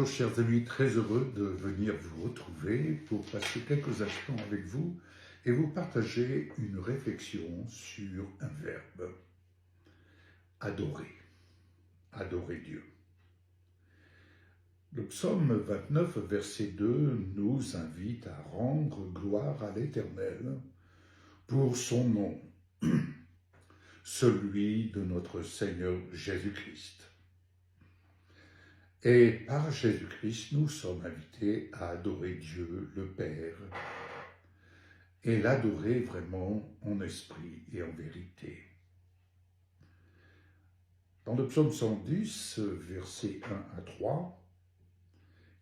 Bonjour chers amis, très heureux de venir vous retrouver pour passer quelques instants avec vous et vous partager une réflexion sur un verbe. Adorer. Adorer Dieu. Le psaume 29, verset 2 nous invite à rendre gloire à l'Éternel pour son nom, celui de notre Seigneur Jésus-Christ. Et par Jésus-Christ, nous sommes invités à adorer Dieu, le Père, et l'adorer vraiment en esprit et en vérité. Dans le psaume 110, versets 1 à 3,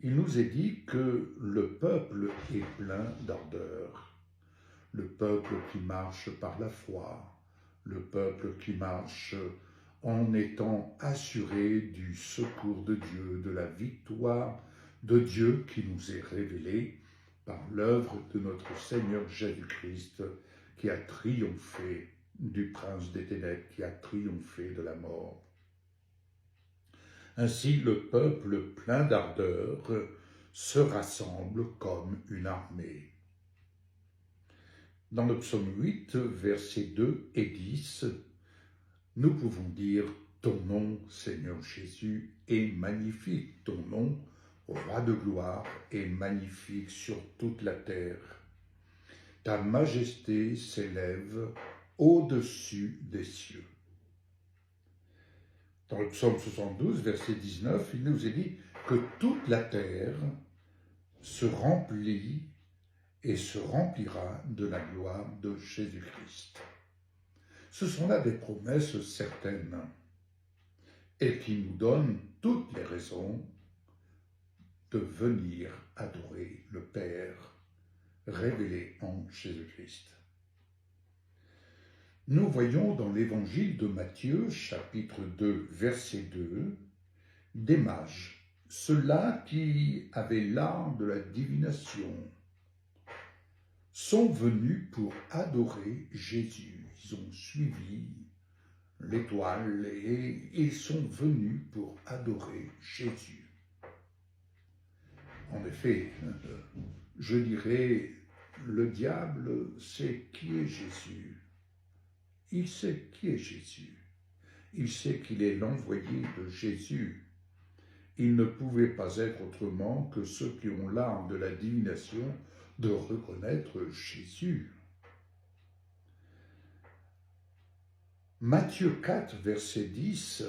il nous est dit que le peuple est plein d'ardeur, le peuple qui marche par la foi, le peuple qui marche en étant assuré du secours de Dieu, de la victoire de Dieu qui nous est révélée par l'œuvre de notre Seigneur Jésus-Christ qui a triomphé du prince des ténèbres, qui a triomphé de la mort. Ainsi, le peuple plein d'ardeur se rassemble comme une armée. Dans le psaume 8, versets 2 et 10, nous pouvons dire « Ton nom, Seigneur Jésus, est magnifique. Ton nom, Roi de gloire, est magnifique sur toute la terre. Ta majesté s'élève au-dessus des cieux. » Dans le psaume 72, verset 19, il nous est dit que toute la terre se remplit et se remplira de la gloire de Jésus-Christ. Ce sont là des promesses certaines et qui nous donnent toutes les raisons de venir adorer le Père révélé en Jésus-Christ. Nous voyons dans l'évangile de Matthieu, chapitre 2, verset 2, des mages, ceux-là qui avaient l'art de la divination, sont venus pour adorer Jésus. Ils ont suivi l'étoile et ils sont venus pour adorer Jésus. En effet, je dirais, le diable sait qui est Jésus. Il sait qui est Jésus. Il sait qu'il est l'envoyé de Jésus. Il ne pouvait pas être autrement que ceux qui ont l'art de la divination de reconnaître Jésus. Matthieu 4, verset 10,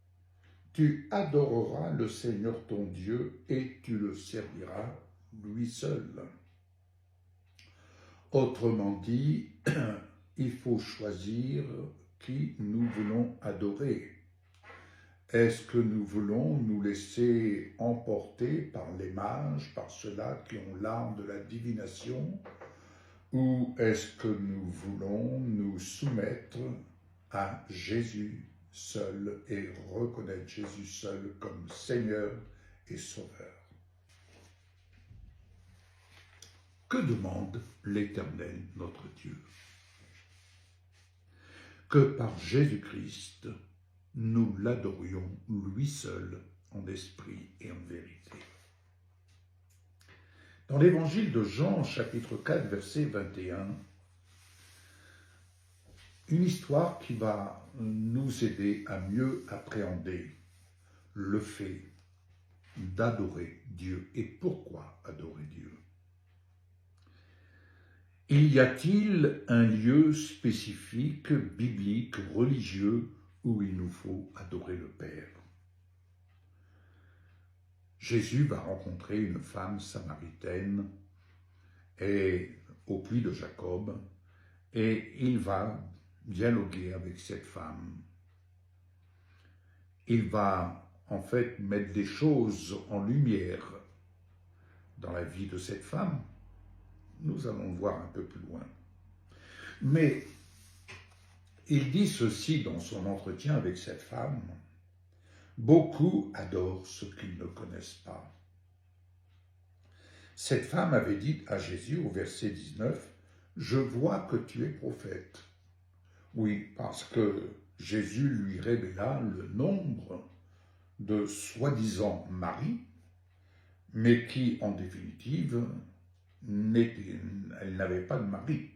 « Tu adoreras le Seigneur ton Dieu et tu le serviras lui seul. » Autrement dit, il faut choisir qui nous voulons adorer. Est-ce que nous voulons nous laisser emporter par les mages, par ceux-là qui ont l'art de la divination, ou est-ce que nous voulons nous soumettre à Jésus seul et reconnaître Jésus seul comme Seigneur et Sauveur? Que demande l'Éternel, notre Dieu? Que par Jésus-Christ, nous l'adorions lui seul en esprit et en vérité. Dans l'évangile de Jean, chapitre 4, verset 21, une histoire qui va nous aider à mieux appréhender le fait d'adorer Dieu. Et pourquoi adorer Dieu? Y a-t-il un lieu spécifique, biblique, religieux, où il nous faut adorer le Père? Jésus va rencontrer une femme samaritaine au puits de Jacob et il va dialoguer avec cette femme. Il va en fait mettre des choses en lumière dans la vie de cette femme. Nous allons le voir un peu plus loin. Mais il dit ceci dans son entretien avec cette femme: « Beaucoup adorent ce qu'ils ne connaissent pas. » Cette femme avait dit à Jésus au verset 19, « Je vois que tu es prophète. » Oui, parce que Jésus lui révéla le nombre de soi-disant maris mais qui, en définitive, elle n'avait pas de mari.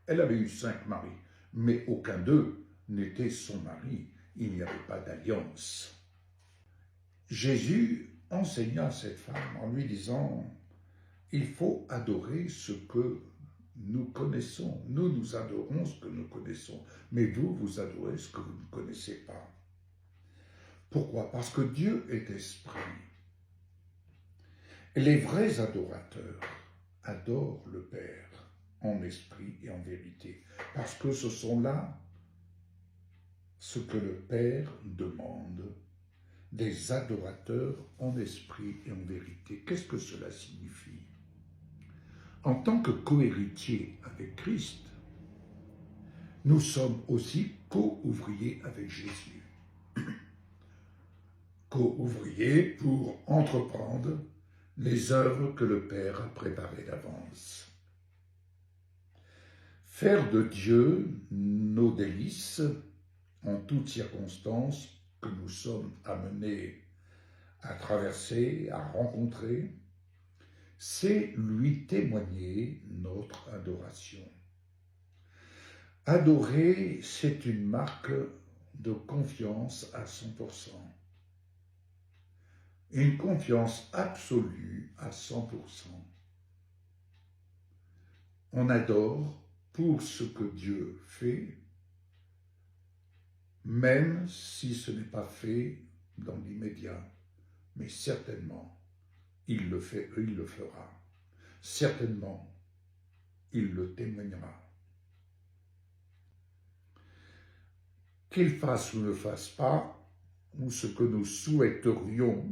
Elle avait eu 5 maris, mais aucun d'eux n'était son mari. Il n'y avait pas d'alliance. Jésus enseigna à cette femme en lui disant « Il faut adorer ce que nous connaissons. Nous adorons ce que nous connaissons, mais vous adorez ce que vous ne connaissez pas. » Pourquoi? Parce que Dieu est esprit. Et les vrais adorateurs adorent le Père en esprit et en vérité, parce que ce sont là ce que le Père demande, des adorateurs en esprit et en vérité. Qu'est-ce que cela signifie? En tant que co-héritiers avec Christ, nous sommes aussi co-ouvriers avec Jésus. Co-ouvriers pour entreprendre les œuvres que le Père a préparées d'avance. Faire de Dieu nos délices en toutes circonstances que nous sommes amenés à traverser, à rencontrer, c'est lui témoigner notre adoration. Adorer, c'est une marque de confiance à 100%. Une confiance absolue à 100%. On adore pour ce que Dieu fait, même si ce n'est pas fait dans l'immédiat, mais certainement, il le fait, il le fera. Certainement, il le témoignera. Qu'il fasse ou ne fasse pas, ou ce que nous souhaiterions,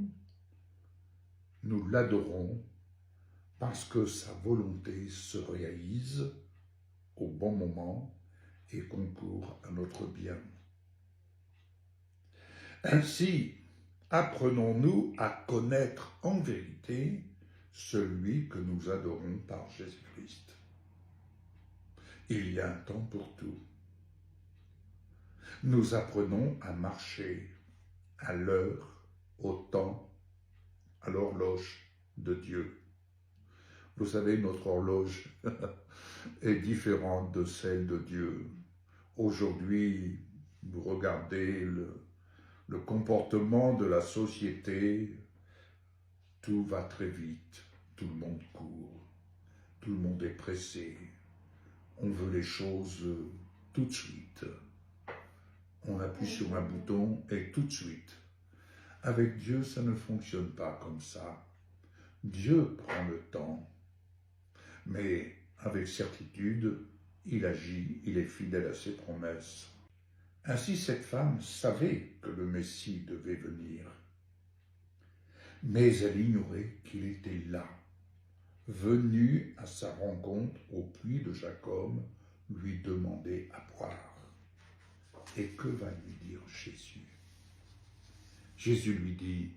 nous l'adorons parce que sa volonté se réalise au bon moment et concourt à notre bien. Ainsi, apprenons-nous à connaître en vérité celui que nous adorons par Jésus-Christ. Il y a un temps pour tout. Nous apprenons à marcher à l'heure, au temps, à l'horloge de Dieu. Vous savez, notre horloge est différente de celle de Dieu. Aujourd'hui, vous regardez le comportement de la société, tout va très vite, tout le monde court, tout le monde est pressé, on veut les choses tout de suite. On appuie sur un bouton et tout de suite. Avec Dieu, ça ne fonctionne pas comme ça. Dieu prend le temps, mais avec certitude, il agit, il est fidèle à ses promesses. Ainsi, cette femme savait que le Messie devait venir, mais elle ignorait qu'il était là, venu à sa rencontre au puits de Jacob, lui demander à boire. Et que va lui dire Jésus? Jésus lui dit,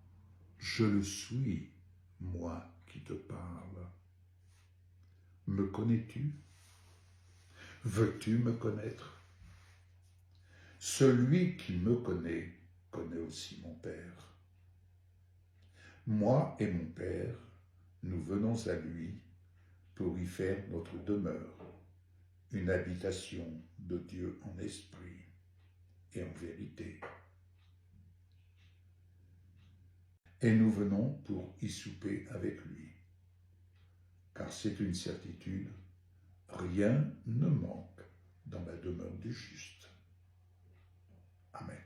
« Je le suis, moi qui te parle. Me connais-tu? Veux-tu me connaître? Celui qui me connaît aussi mon Père. Moi et mon Père, nous venons à lui pour y faire notre demeure, une habitation de Dieu en esprit et en vérité. Et nous venons pour y souper avec lui, car c'est une certitude, rien ne manque dans la demeure du juste. Amen.